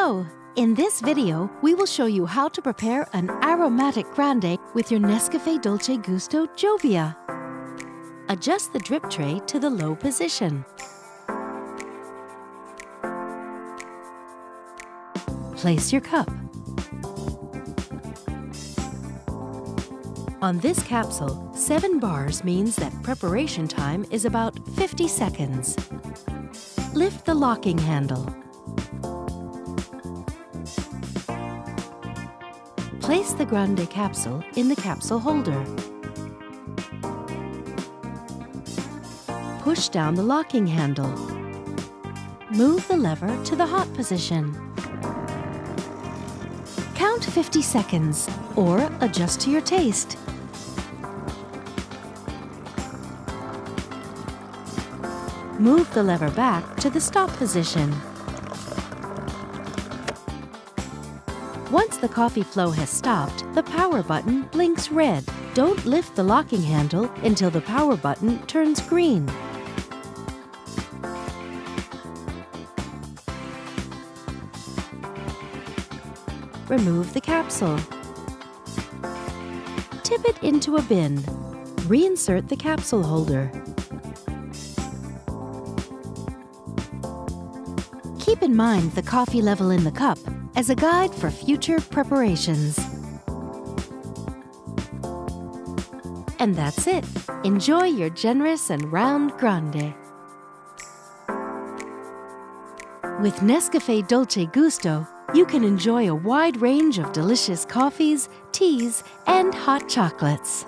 Hello! In this video, we will show you how to prepare an aromatic grande with your NESCAFÉ Dolce Gusto Jovia. Adjust the drip tray to the low position. Place your cup. On this capsule, 7 bars means that preparation time is about 50 seconds. Lift the locking handle. Place the Grande capsule in the capsule holder. Push down the locking handle. Move the lever to the hot position. Count 50 seconds or adjust to your taste. Move the lever back to the stop position. Once the coffee flow has stopped, the power button blinks red. Don't lift the locking handle until the power button turns green. Remove the capsule. Tip it into a bin. Reinsert the capsule holder. Keep in mind the coffee level in the cup as a guide for future preparations. And that's it. Enjoy your generous and round grande. With NESCAFÉ Dolce Gusto, you can enjoy a wide range of delicious coffees, teas, and hot chocolates.